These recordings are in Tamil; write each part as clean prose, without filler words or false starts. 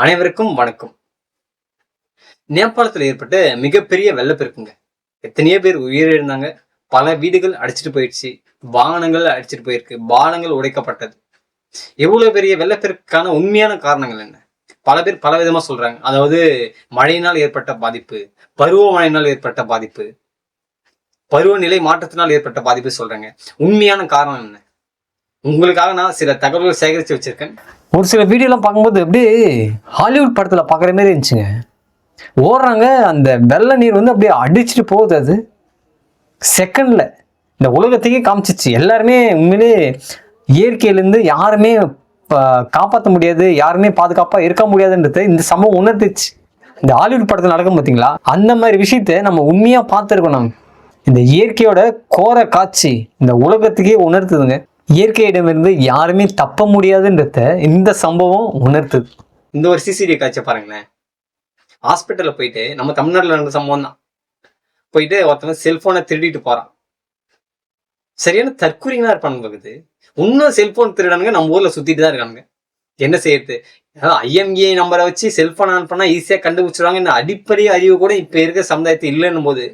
அனைவருக்கும் வணக்கம். நேபாளத்துல ஏற்பட்ட மிகப்பெரிய வெள்ளப்பெருக்குங்க. எத்தனையோ பேர் உயிரிழந்தாங்க. பல வீடுகள் அடிச்சிட்டு போயிடுச்சு. வாகனங்கள் அடிச்சிட்டு போயிருக்கு. பாலங்கள் உடைக்கப்பட்டது. எவ்வளவு பெரிய வெள்ளப்பெருக்கான உண்மையான காரணங்கள் என்ன? பல பேர் பல விதமா சொல்றாங்க. அதாவது மழையினால் ஏற்பட்ட பாதிப்பு, பருவமழையினால் ஏற்பட்ட பாதிப்பு, பருவநிலை மாற்றத்தினால் ஏற்பட்ட பாதிப்பு சொல்றாங்க. உண்மையான காரணம் என்ன? உங்களுக்காக நான் சில தகவல்கள் சேகரித்து வச்சிருக்கேன். ஒரு சில வீடியோலாம் பார்க்கும்போது அப்படியே ஹாலிவுட் படத்தில் பார்க்குற மாதிரி இருந்துச்சுங்க. ஓடுறாங்க, அந்த வெள்ள நீர் வந்து அப்படியே அடிச்சுட்டு போகுது. அது செகண்டில் இந்த உலகத்தையே காமிச்சிச்சு. எல்லாருமே உண்மையிலே இயற்கையிலேருந்து யாருமே காப்பாற்ற முடியாது, யாருமே பாதுகாப்பாக இருக்க முடியாதுன்றது இந்த சம்பவம் உணர்த்துச்சு. இந்த ஹாலிவுட் படத்தில் நடக்கும் பார்த்தீங்களா, அந்த மாதிரி விஷயத்த நம்ம உண்மையாக பார்த்துருக்கோம். இந்த இயற்கையோட கோர காட்சி இந்த உலகத்துக்கே உணர்த்துதுங்க. இயற்கையிடமிருந்து யாருமே தப்ப முடியாதுன்றத இந்த சம்பவம் உணர்த்துது. இந்த ஒரு சிசிடிவி காட்சியை பாருங்களேன். ஹாஸ்பிட்டல்ல போயிட்டு, நம்ம தமிழ்நாட்டில் நடந்த சம்பவம் தான். போயிட்டு ஒருத்தவங்க செல்போனை திருடிட்டு போறான். சரியான தற்கூரிங்களா இருப்பானு பகுது. இன்னும் செல்போன் திருடானுங்க நம்ம ஊர்ல சுத்திட்டு தான் இருக்கானுங்க. என்ன செய்யறது? ஐஎம்இஐ நம்பரை வச்சு செல்போன் ஆன் பண்ணா ஈஸியா கண்டுபிடிச்சிருவாங்க. இந்த அடிப்படை அறிவு கூட இப்ப இருக்க சமுதாயத்து இல்லைன்னும் போது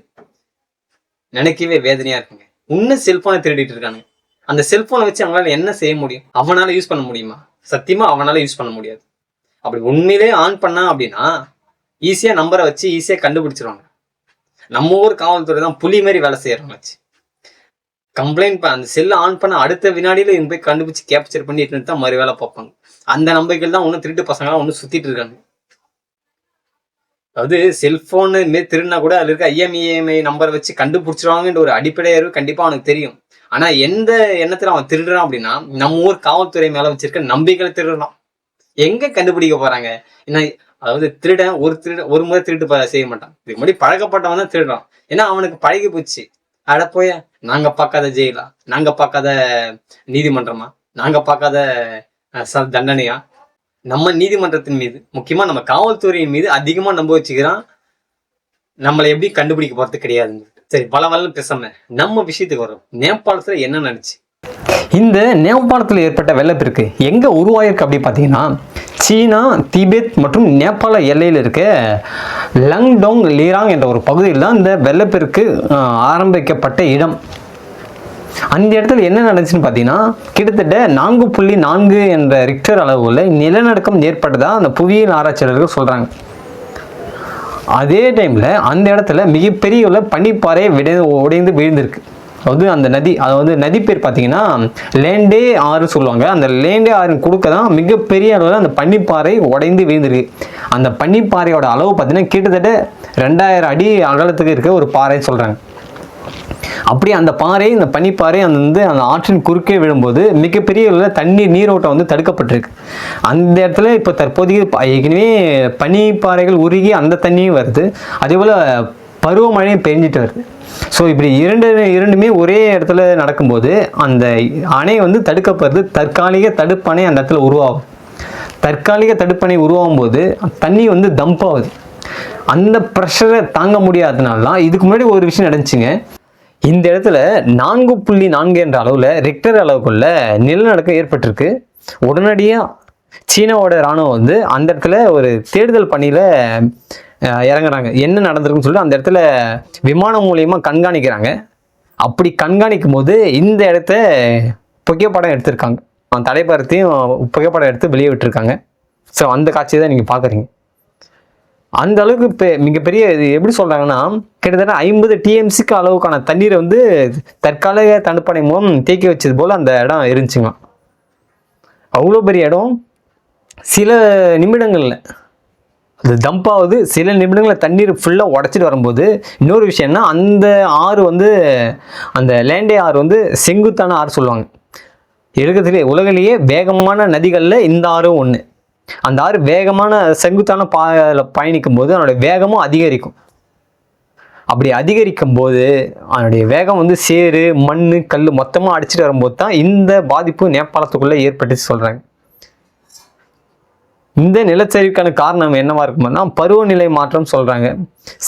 நினைக்கவே வேதனையா இருக்குங்க. இன்னும் செல்போனை திருடிட்டு இருக்கானுங்க. அந்த செல்போனை வச்சு அவங்களால என்ன செய்ய முடியும்? அவனால யூஸ் பண்ண முடியுமா? சத்தியமா அவனால யூஸ் பண்ண முடியாது. அப்படி உண்மையிலே ஆன் பண்ணா அப்படின்னா ஈஸியா நம்பரை வச்சு ஈஸியா கண்டுபிடிச்சிருவாங்க. நம்ம ஊர் காவல்துறை தான் புலி மாதிரி வேலை செய்யறவங்க வச்சு கம்ப்ளைண்ட் அந்த செல்லை ஆன் பண்ண அடுத்த வினாடியில இவங்க போய் கண்டுபிடிச்சு கேப்சர் பண்ணிட்டு தான் மறு வேலை பார்ப்பாங்க. அந்த நம்பிக்கைகள் தான் ஒன்னும் திருட்டு பசங்களாம் ஒன்னும் சுத்திட்டு இருக்காங்க. அதாவது செல்போனு மாரி திருடினா கூட அதுல இருக்க ஐஎம்இஎம்ஐ நம்பரை வச்சு கண்டுபிடிச்சிருவாங்கன்ற ஒரு அடிப்படை அறிவு கண்டிப்பா அவனுக்கு தெரியும். ஆனா எந்த எண்ணத்துல அவன் திருடுறான் அப்படின்னா நம்ம ஊர் காவல்துறை மேல வச்சிருக்க நம்பிக்கையில திருடுறான். எங்க கண்டுபிடிக்க போறாங்க? என்ன, அதாவது திருடன் ஒரு முறை திருட்டு செய்ய மாட்டான். இதுக்கு முன்னாடி பழக்கப்பட்டவன் தான் திருடுறான். ஏன்னா அவனுக்கு பழகி போச்சு. அட போய, நாங்க பார்க்காத ஜெயிலா, நாங்க பார்க்காத நீதிமன்றமா, நாங்க பார்க்காத தண்டனையா? நம்ம நீதிமன்றத்தின் மீது, முக்கியமா நம்ம காவல்துறையின் மீது அதிகமா நம்ப வச்சுக்கிறான். நம்மளை எப்படி கண்டுபிடிக்க போறது கிடையாதுங்க. சரி, பல பேசாம நம்ம விஷயத்துக்கு வரும். நேபாளத்துல என்ன நடந்துச்சு? இந்த நேபாளத்தில் ஏற்பட்ட வெள்ளப்பெருக்கு எங்க உருவாயிருக்கு அப்படி பார்த்தீங்கன்னா, சீனா, திபெத் மற்றும் நேபாள எல்லையில் இருக்க லங்டோங் லீராங் என்ற ஒரு பகுதியில் தான் இந்த வெள்ளப்பெருக்கு ஆரம்பிக்கப்பட்ட இடம். அந்த இடத்துல என்ன நடந்துச்சுன்னு பார்த்தீங்கன்னா, கிட்டத்தட்ட 4.4 என்ற ரிக்டர் அளவுல நிலநடுக்கம் ஏற்பட்டதா அந்த புவியியல் ஆராய்ச்சியாளர்கள் சொல்றாங்க. அதே டைம்ல அந்த இடத்துல மிகப்பெரிய பனிப்பாறை உடைந்து விழுந்திருக்கு. அதாவது அந்த நதி, அதாவது நதி பேர் பார்த்தீங்கன்னா லேண்டே ஆறு சொல்லுவாங்க. அந்த லேண்டே ஆறின் குறுக்க தான் மிகப்பெரிய அளவில் அந்த பனிப்பாறை உடைந்து விழுந்திருக்கு. அந்த பனிப்பாறையோட அளவு பார்த்தீங்கன்னா கிட்டத்தட்ட 2000 அடி அகலத்துக்கு இருக்க ஒரு பாறைன்னு சொல்றாங்க. அப்படி அந்த பாறை, இந்த பனிப்பாறை அந்த ஆற்றின் குறுக்கே விழும்போது மிகப்பெரிய தண்ணீர் நீரோட்டம் வந்து தடுக்கப்பட்டிருக்கு. அந்த இடத்துல இப்போ தற்போதைக்கு ஏற்கனவே பனிப்பாறைகள் உருகி அந்த தண்ணியும் வருது. அதே போல் பருவமழையும் பெஞ்சிட்டு வருது. ஸோ இப்படி இரண்டுமே ஒரே இடத்துல நடக்கும்போது அந்த அணை வந்து தடுக்கப்படுது. தற்காலிக தடுப்பணை அந்த இடத்துல உருவாகும். தற்காலிக தடுப்பணை உருவாகும் போது தண்ணி வந்து டம்ப் ஆகுது. அந்த ப்ரெஷரை தாங்க முடியாததுனால தான் இதுக்கு முன்னாடி ஒரு விஷயம் நடந்துச்சுங்க. இந்த இடத்துல 4.4 என்ற அளவில் ரிக்டர் அளவுக்குள்ள நிலநடுக்கம் ஏற்பட்டிருக்கு. உடனடியாக சீனாவோட இராணுவம் வந்து அந்த இடத்துல ஒரு தேடுதல் பணியில் இறங்குறாங்க. என்ன நடந்திருக்குன்னு சொல்லிட்டு அந்த இடத்துல விமானம் மூலியமாக கண்காணிக்கிறாங்க. அப்படி கண்காணிக்கும் போது இந்த இடத்த புகைப்படம் எடுத்திருக்காங்க. தலைப்பரத்தையும் புகைப்படம் எடுத்து வெளியே விட்டுருக்காங்க. ஸோ அந்த காட்சியை தான் நீங்கள் பார்க்குறீங்க. அந்த அளவுக்கு மிகப்பெரிய, இது எப்படி சொல்கிறாங்கன்னா, கிட்டத்தட்ட 50 TMCக்கு அளவுக்கான தண்ணீரை வந்து தற்காலிக தடுப்பணை மூலம் தேக்கி வச்சது போல் அந்த இடம் இருந்துச்சுங்க. அவ்வளோ பெரிய இடம். சில நிமிடங்களில் அது டம்ப் ஆகுது. சில நிமிடங்களில் தண்ணீர் ஃபுல்லாக உடச்சிட்டு வரும்போது இன்னொரு விஷயம்னா, அந்த ஆறு வந்து அந்த லேண்டே ஆறு வந்து செங்குத்தான ஆறு சொல்லுவாங்க. இருக்கிறதுலே உலகிலேயே வேகமான நதிகளில் இந்த ஆறும் ஒன்று. அந்த ஆறு வேகமான செங்குத்தான பயணிக்கும் போது அதனுடைய வேகமும் அதிகரிக்கும். அப்படி அதிகரிக்கும் போது அதனுடைய வேகம் வந்து சேறு, மண், கல் மொத்தமாக அடிச்சுட்டு வரும்போது தான் இந்த பாதிப்பு நேபாளத்துக்குள்ளே ஏற்பட்டுச்சு சொல்கிறாங்க. இந்த நிலச்சரிவுக்கான காரணம் என்னவா இருக்குமானா பருவநிலை மாற்றம் சொல்கிறாங்க.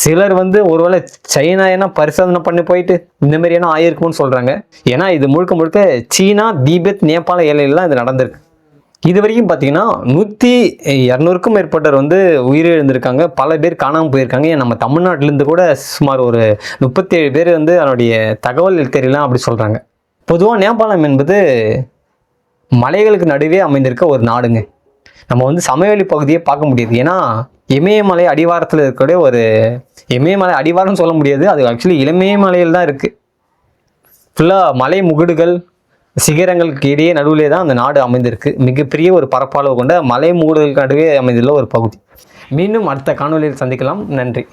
சிலர் வந்து ஒருவேளை சைனா ஏன்னா பரிசோதனை பண்ணி போயிட்டு இந்த மாதிரி ஏன்னா ஆயிருக்கும்னு சொல்கிறாங்க. ஏன்னா இது முழுக்க சீனா, திபெத், நேபாள எல்லையிலாம் இது நடந்திருக்கு. இது வரைக்கும் பார்த்தீங்கன்னா 200க்கும் மேற்பட்டவர் வந்து உயிரிழந்திருக்காங்க, பல பேர் காணாமல் போயிருக்காங்க. ஏன் நம்ம தமிழ்நாட்டிலேருந்து கூட சுமார் ஒரு 37 பேர் வந்து அதனுடைய தகவல் தெரியலாம் அப்படி சொல்கிறாங்க. பொதுவாக நேபாளம் என்பது மலைகளுக்கு நடுவே அமைந்திருக்க ஒரு நாடுங்க. நம்ம வந்து சமவெளி பகுதியை பார்க்க முடியுது. ஏன்னா இமயமலை அடிவாரத்தில் இருக்கக்கூடிய ஒரு இமயமலை அடிவாரம்னு சொல்ல முடியாது, அது ஆக்சுவலி இமயமலையில் தான் இருக்குது. ஃபுல்லாக மலை முகடுகள் சிகரங்களுக்கு இடையே நடுவிலே தான் அந்த நாடு அமைந்திருக்கு. மிகப்பெரிய ஒரு பரப்பளவு கொண்ட மலை முகடுகளுக்கு நடுவே அமைந்துள்ள ஒரு பகுதி. மீண்டும் அடுத்த காணொலியில் சந்திக்கலாம். நன்றி.